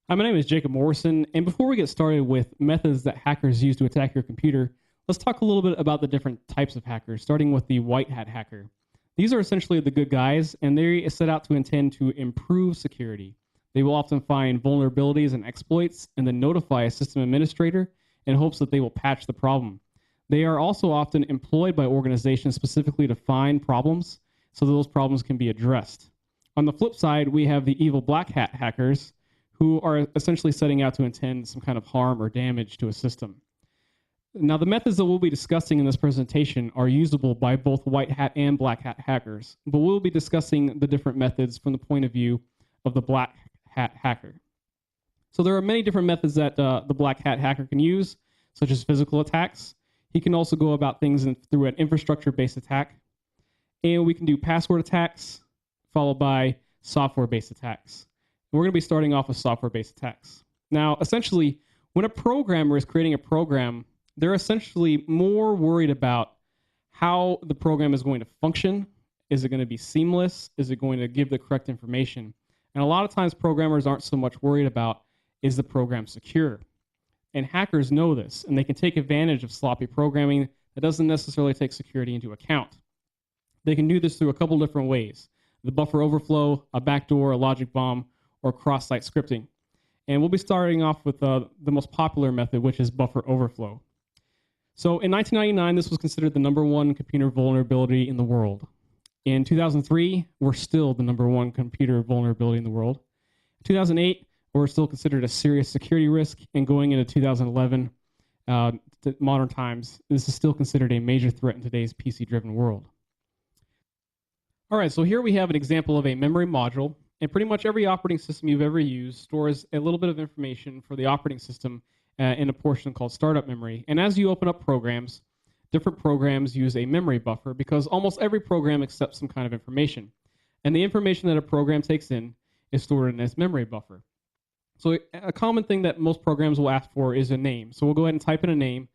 Hi, my name is Jacob Morrison, and before we get started with methods that hackers use to attack your computer, let's talk a little bit about the different types of hackers, starting with the white hat hacker. These are essentially the good guys, and they set out to intend to improve security. They will often find vulnerabilities and exploits and then notify a system administrator in hopes that they will patch the problem. They are also often employed by organizations specifically to find problems so that those problems can be addressed. On the flip side, we have the evil black hat hackers, who are essentially setting out to intend some kind of harm or damage to a system. Now, the methods that we'll be discussing in this presentation are usable by both white hat and black hat hackers, but we'll be discussing the different methods from the point of view of the black hat hacker. So there are many different methods that the black hat hacker can use, such as physical attacks. He can also go about things through an infrastructure-based attack. And we can do password attacks, followed by software-based attacks. We're going to be starting off with software-based attacks. Now, essentially, when a programmer is creating a program, they're essentially more worried about how the program is going to function. Is it going to be seamless? Is it going to give the correct information? And a lot of times, programmers aren't so much worried about, is the program secure? And hackers know this, and they can take advantage of sloppy programming that doesn't necessarily take security into account. They can do this through a couple different ways: the buffer overflow, a backdoor, a logic bomb, or cross-site scripting. And we'll be starting off with the most popular method, which is buffer overflow. So in 1999, this was considered the #1 computer vulnerability in the world. In 2003, we're still the #1 computer vulnerability in the world. In 2008, we're still considered a serious security risk, and going into 2011, to modern times, this is still considered a major threat in today's PC-driven world. All right, so here we have an example of a memory module. And pretty much every operating system you've ever used stores a little bit of information for the operating system in a portion called startup memory. And as you open up programs, different programs use a memory buffer because almost every program accepts some kind of information. And the information that a program takes in is stored in this memory buffer. So a common thing that most programs will ask for is a name. So we'll go ahead and type in a name,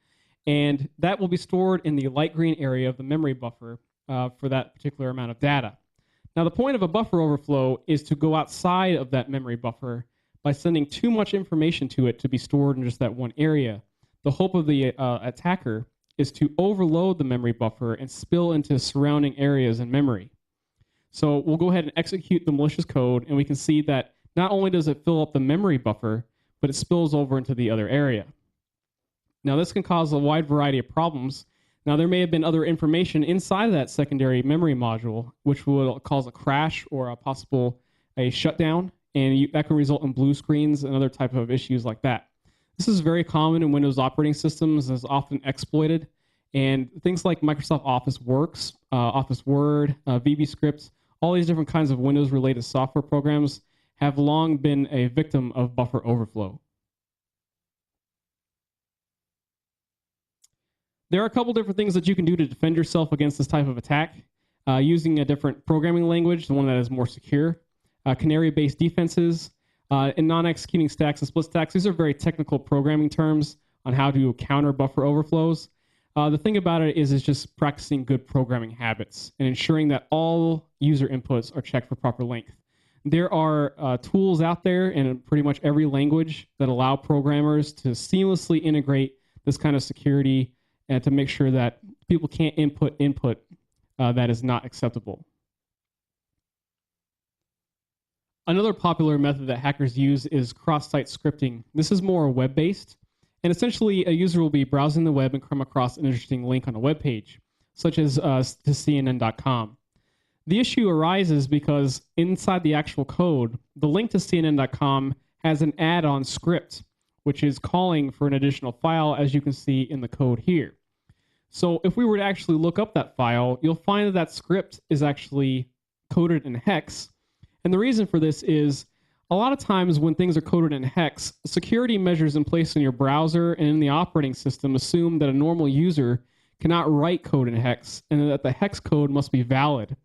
and that will be stored in the light green area of the memory buffer for that particular amount of data. Now, the point of a buffer overflow is to go outside of that memory buffer by sending too much information to it to be stored in just that one area. The hope of the attacker is to overload the memory buffer and spill into surrounding areas in memory. So we'll go ahead and execute the malicious code, and we can see that not only does it fill up the memory buffer, but it spills over into the other area. Now, this can cause a wide variety of problems. Now, there may have been other information inside of that secondary memory module, which will cause a crash or a shutdown, and that can result in blue screens and other type of issues like that. This is very common in Windows operating systems and is often exploited. And things like Microsoft Office Works, Office Word, VB Script, all these different kinds of Windows-related software programs have long been a victim of buffer overflow. There are a couple different things that you can do to defend yourself against this type of attack using a different programming language, the one that is more secure, canary-based defenses, and non-executing stacks and split stacks. These are very technical programming terms on how to counter buffer overflows. The thing about it is it's just practicing good programming habits and ensuring that all user inputs are checked for proper length. There are tools out there in pretty much every language that allow programmers to seamlessly integrate this kind of security and to make sure that people can't input that is not acceptable. Another popular method that hackers use is cross-site scripting. This is more web-based, and essentially a user will be browsing the web and come across an interesting link on a web page, such as to CNN.com. The issue arises because inside the actual code, the link to CNN.com has an add-on script, which is calling for an additional file, as you can see in the code here. So if we were to actually look up that file, you'll find that that script is actually coded in hex. And the reason for this is a lot of times when things are coded in hex, security measures in place in your browser and in the operating system assume that a normal user cannot write code in hex and that the hex code must be valid.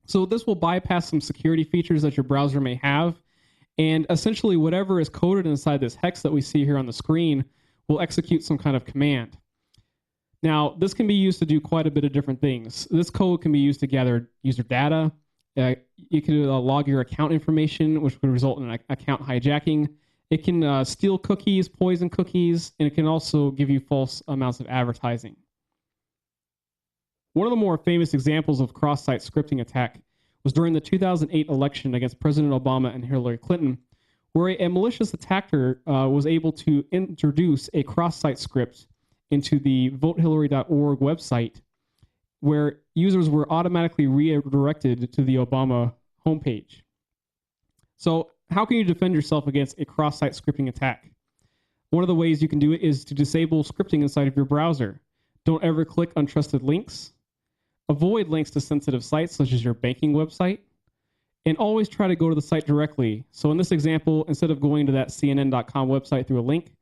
So this will bypass some security features that your browser may have. And essentially, whatever is coded inside this hex that we see here on the screen will execute some kind of command. Now, this can be used to do quite a bit of different things. This code can be used to gather user data. You can log your account information, which would result in an account hijacking. It can steal cookies, poison cookies, and it can also give you false amounts of advertising. One of the more famous examples of cross-site scripting attack was during the 2008 election against President Obama and Hillary Clinton, where a malicious attacker was able to introduce a cross-site script into the votehillary.org website, where users were automatically redirected to the Obama homepage. So how can you defend yourself against a cross-site scripting attack? One of the ways you can do it is to disable scripting inside of your browser. Don't ever click untrusted links. Avoid links to sensitive sites such as your banking website. And always try to go to the site directly. So in this example, instead of going to that CNN.com website through a link,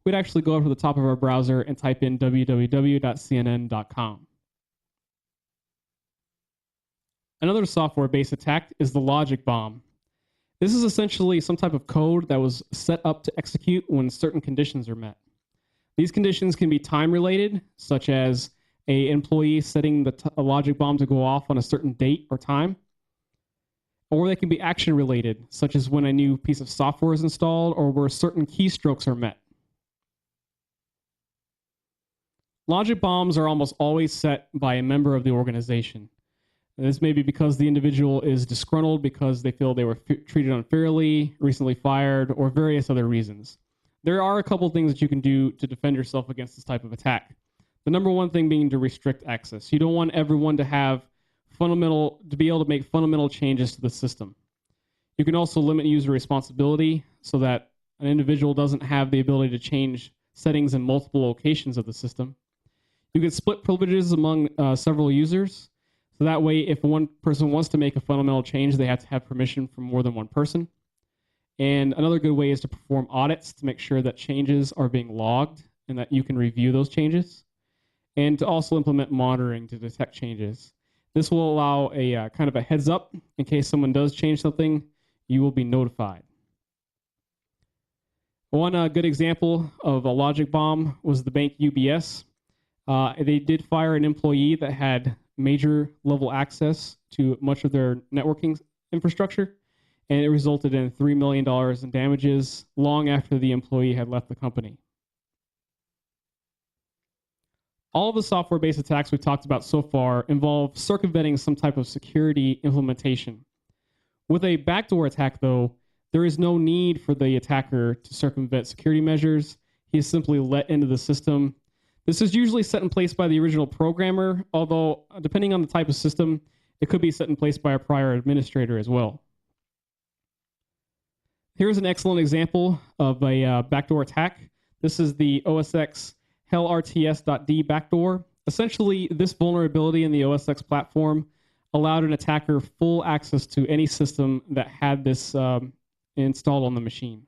we'd actually go up to the top of our browser and type in www.cnn.com. Another software-based attack is the logic bomb. This is essentially some type of code that was set up to execute when certain conditions are met. These conditions can be time-related, such as an employee setting a logic bomb to go off on a certain date or time, or they can be action-related, such as when a new piece of software is installed or where certain keystrokes are met. Logic bombs are almost always set by a member of the organization. And this may be because the individual is disgruntled because they feel they were treated unfairly, recently fired, or various other reasons. There are a couple things that you can do to defend yourself against this type of attack. The number one thing being to restrict access. You don't want everyone to be able to make fundamental changes to the system. You can also limit user responsibility so that an individual doesn't have the ability to change settings in multiple locations of the system. You can split privileges among several users. So that way, if one person wants to make a fundamental change, they have to have permission from more than one person. And another good way is to perform audits to make sure that changes are being logged and that you can review those changes. And to also implement monitoring to detect changes. This will allow a kind of a heads up in case someone does change something, you will be notified. One good example of a logic bomb was the bank UBS. They did fire an employee that had major level access to much of their networking infrastructure, and it resulted in $3 million in damages long after the employee had left the company. All of the software-based attacks we've talked about so far involve circumventing some type of security implementation. With a backdoor attack, though, there is no need for the attacker to circumvent security measures. He is simply let into the system. This is usually set in place by the original programmer, although depending on the type of system, it could be set in place by a prior administrator as well. Here's an excellent example of a backdoor attack. This is the OSX hellrts.d backdoor. Essentially, this vulnerability in the OSX platform allowed an attacker full access to any system that had this installed on the machine.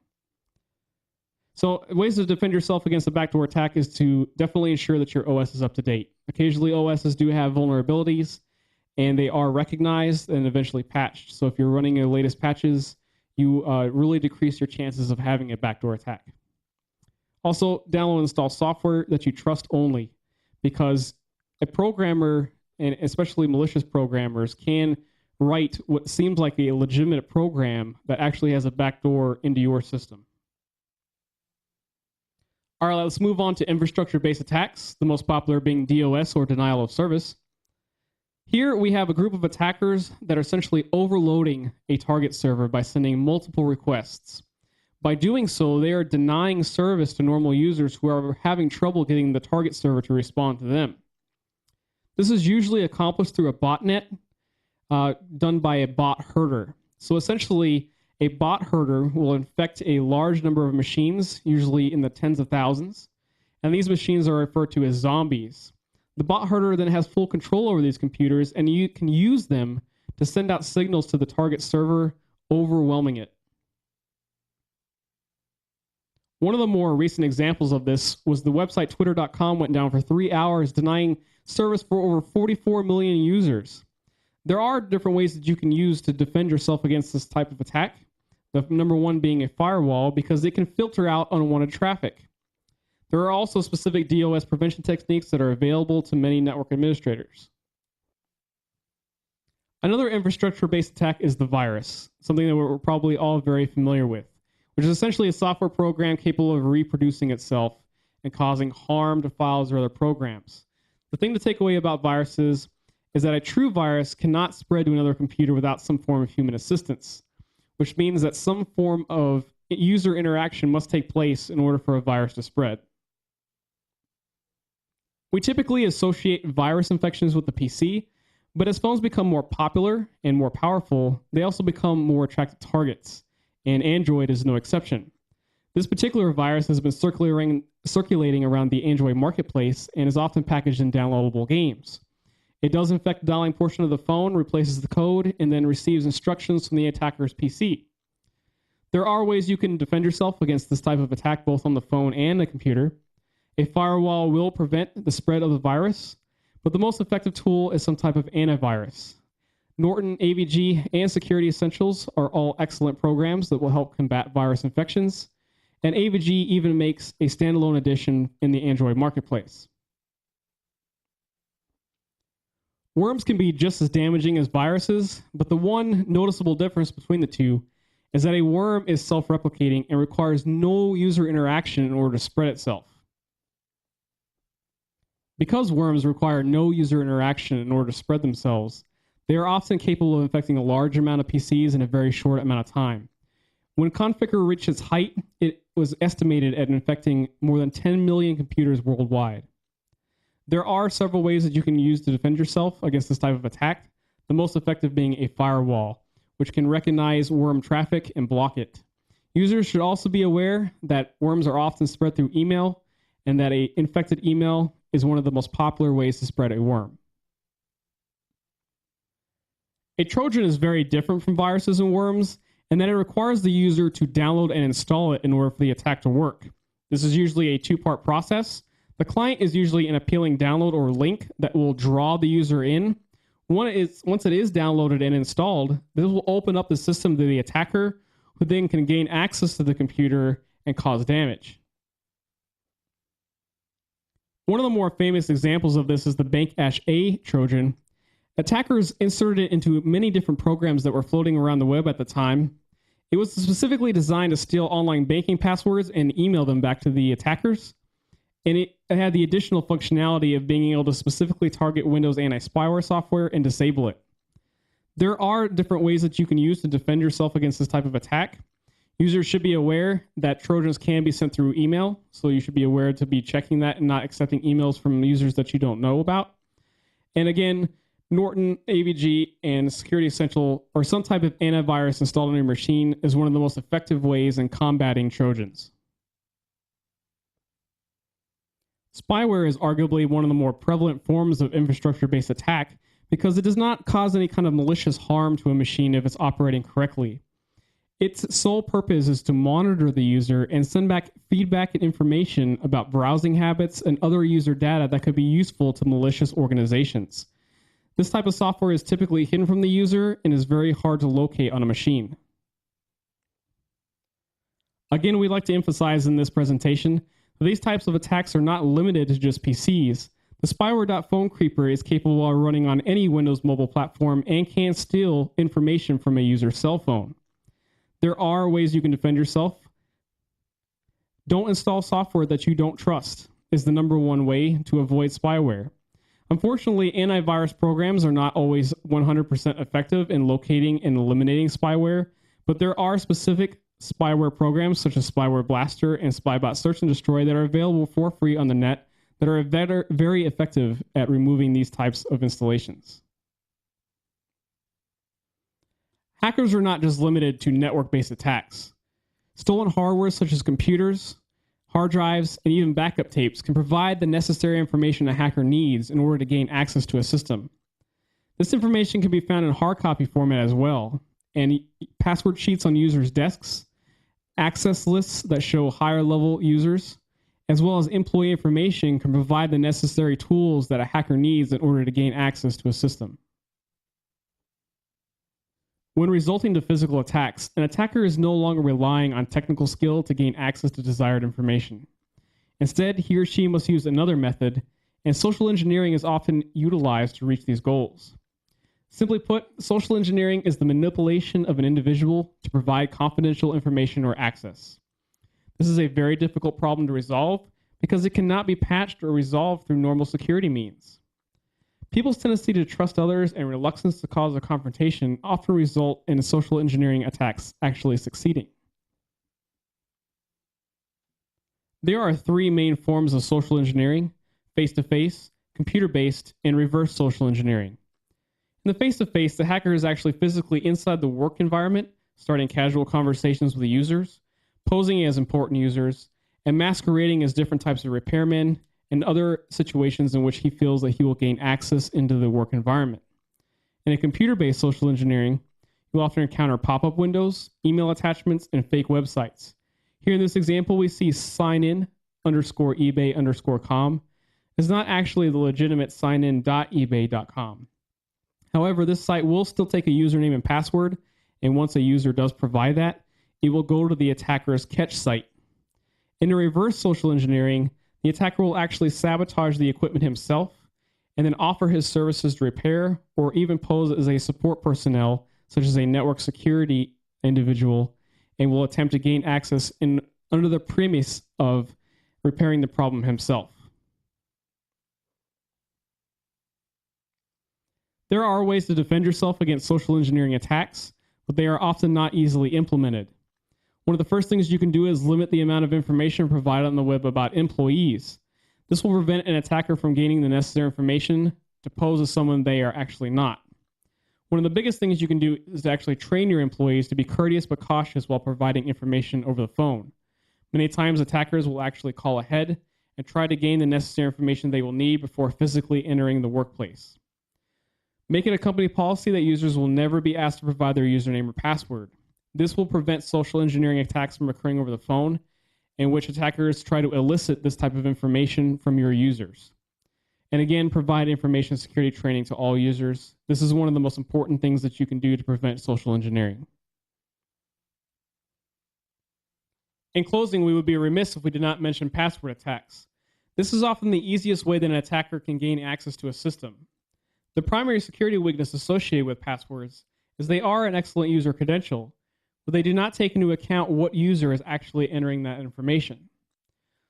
So ways to defend yourself against a backdoor attack is to definitely ensure that your OS is up to date. Occasionally, OSs do have vulnerabilities, and they are recognized and eventually patched. So if you're running your latest patches, you really decrease your chances of having a backdoor attack. Also, download and install software that you trust only, because a programmer, and especially malicious programmers, can write what seems like a legitimate program that actually has a backdoor into your system. All right, let's move on to infrastructure-based attacks, the most popular being DOS, or denial of service. Here we have a group of attackers that are essentially overloading a target server by sending multiple requests. By doing so, they are denying service to normal users who are having trouble getting the target server to respond to them. This is usually accomplished through a botnet done by a bot herder. So essentially, a bot herder will infect a large number of machines, usually in the tens of thousands, and these machines are referred to as zombies. The bot herder then has full control over these computers, and you can use them to send out signals to the target server, overwhelming it. One of the more recent examples of this was the website twitter.com went down for 3 hours, denying service for over 44 million users. There are different ways that you can use to defend yourself against this type of attack. The number one being a firewall, because it can filter out unwanted traffic. There are also specific DOS prevention techniques that are available to many network administrators. Another infrastructure-based attack is the virus, something that we're probably all very familiar with. which is essentially a software program capable of reproducing itself and causing harm to files or other programs. The thing to take away about viruses is that a true virus cannot spread to another computer without some form of human assistance, which means that some form of user interaction must take place in order for a virus to spread. We typically associate virus infections with the PC, but as phones become more popular and more powerful, they also become more attractive targets, and Android is no exception. This particular virus has been circulating around the Android marketplace and is often packaged in downloadable games. It does infect the dialing portion of the phone, replaces the code, and then receives instructions from the attacker's PC. There are ways you can defend yourself against this type of attack both on the phone and the computer. A firewall will prevent the spread of the virus, but the most effective tool is some type of antivirus. Norton, AVG, and Security Essentials are all excellent programs that will help combat virus infections, and AVG even makes a standalone edition in the Android marketplace. Worms can be just as damaging as viruses, but the one noticeable difference between the two is that a worm is self-replicating and requires no user interaction in order to spread itself. Because worms require no user interaction in order to spread themselves, they are often capable of infecting a large amount of PCs in a very short amount of time. When Conficker reached its height, it was estimated at infecting more than 10 million computers worldwide. There are several ways that you can use to defend yourself against this type of attack, the most effective being a firewall, which can recognize worm traffic and block it. Users should also be aware that worms are often spread through email, and that an infected email is one of the most popular ways to spread a worm. A Trojan is very different from viruses and worms, in that it requires the user to download and install it in order for the attack to work. This is usually a two-part process. The client is usually an appealing download or link that will draw the user in. Once it is downloaded and installed, this will open up the system to the attacker, who then can gain access to the computer and cause damage. One of the more famous examples of this is the Bank-A Trojan. Attackers inserted it into many different programs that were floating around the web at the time. It was specifically designed to steal online banking passwords and email them back to the attackers. And it had the additional functionality of being able to specifically target Windows anti-spyware software and disable it. There are different ways that you can use to defend yourself against this type of attack. Users should be aware that Trojans can be sent through email, so you should be aware to be checking that and not accepting emails from users that you don't know about. And again, Norton, AVG, and Security Essential or some type of antivirus installed on your machine is one of the most effective ways in combating Trojans. Spyware is arguably one of the more prevalent forms of infrastructure-based attack because it does not cause any kind of malicious harm to a machine if it's operating correctly. Its sole purpose is to monitor the user and send back feedback and information about browsing habits and other user data that could be useful to malicious organizations. This type of software is typically hidden from the user and is very hard to locate on a machine. Again, we'd like to emphasize in this presentation that these types of attacks are not limited to just PCs. The spyware.phone creeper is capable of running on any Windows mobile platform and can steal information from a user's cell phone. There are ways you can defend yourself. Don't install software that you don't trust is the number one way to avoid spyware. Unfortunately, antivirus programs are not always 100% effective in locating and eliminating spyware, but there are specific spyware programs such as Spyware Blaster and Spybot Search and Destroy that are available for free on the net that are very effective at removing these types of installations. Hackers are not just limited to network-based attacks. Stolen hardware such as computers, hard drives, and even backup tapes can provide the necessary information a hacker needs in order to gain access to a system. This information can be found in hard copy format as well, and password sheets on users' desks, access lists that show higher level users, as well as employee information can provide the necessary tools that a hacker needs in order to gain access to a system. When resulting to physical attacks, an attacker is no longer relying on technical skill to gain access to desired information. Instead, he or she must use another method, and social engineering is often utilized to reach these goals. Simply put, social engineering is the manipulation of an individual to provide confidential information or access. This is a very difficult problem to resolve because it cannot be patched or resolved through normal security means. People's tendency to trust others and reluctance to cause a confrontation often result in social engineering attacks actually succeeding. There are three main forms of social engineering: face-to-face, computer-based, and reverse social engineering. In the face-to-face, the hacker is actually physically inside the work environment, starting casual conversations with the users, posing as important users, and masquerading as different types of repairmen and other situations in which he feels that he will gain access into the work environment. In a computer-based social engineering, you'll often encounter pop-up windows, email attachments, and fake websites. Here in this example, we see signin_ebay_com is not actually the legitimate signin.ebay.com. However, this site will still take a username and password, and once a user does provide that, it will go to the attacker's catch site. In a reverse social engineering, the attacker will actually sabotage the equipment himself and then offer his services to repair or even pose as a support personnel, such as a network security individual, and will attempt to gain access under the premise of repairing the problem himself. There are ways to defend yourself against social engineering attacks, but they are often not easily implemented. One of the first things you can do is limit the amount of information provided on the web about employees. This will prevent an attacker from gaining the necessary information to pose as someone they are actually not. One of the biggest things you can do is to actually train your employees to be courteous but cautious while providing information over the phone. Many times, attackers will actually call ahead and try to gain the necessary information they will need before physically entering the workplace. Make it a company policy that users will never be asked to provide their username or password. This will prevent social engineering attacks from occurring over the phone, in which attackers try to elicit this type of information from your users. And again, provide information security training to all users. This is one of the most important things that you can do to prevent social engineering. In closing, we would be remiss if we did not mention password attacks. This is often the easiest way that an attacker can gain access to a system. The primary security weakness associated with passwords is they are an excellent user credential, but they do not take into account what user is actually entering that information.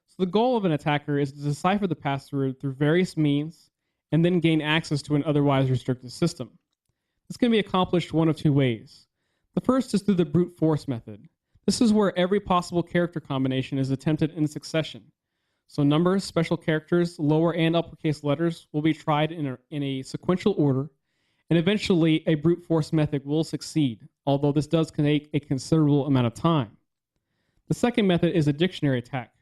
So the goal of an attacker is to decipher the password through various means and then gain access to an otherwise restricted system. This can be accomplished one of two ways. The first is through the brute force method. This is where every possible character combination is attempted in succession. So numbers, special characters, lower and uppercase letters will be tried in a sequential order, and eventually a brute force method will succeed, although this does take a considerable amount of time. The second method is a dictionary attack,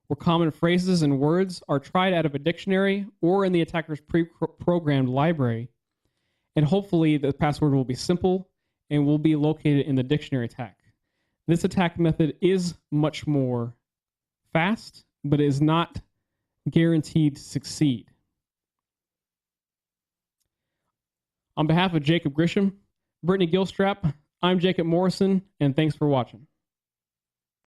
where common phrases and words are tried out of a dictionary or in the attacker's pre-programmed library, and hopefully the password will be simple and will be located in the dictionary attack. This attack method is much more fast, but is not guaranteed to succeed. On behalf of Jacob Gresham, Brittany Gilstrap, I'm Jacob Morrison, and thanks for watching.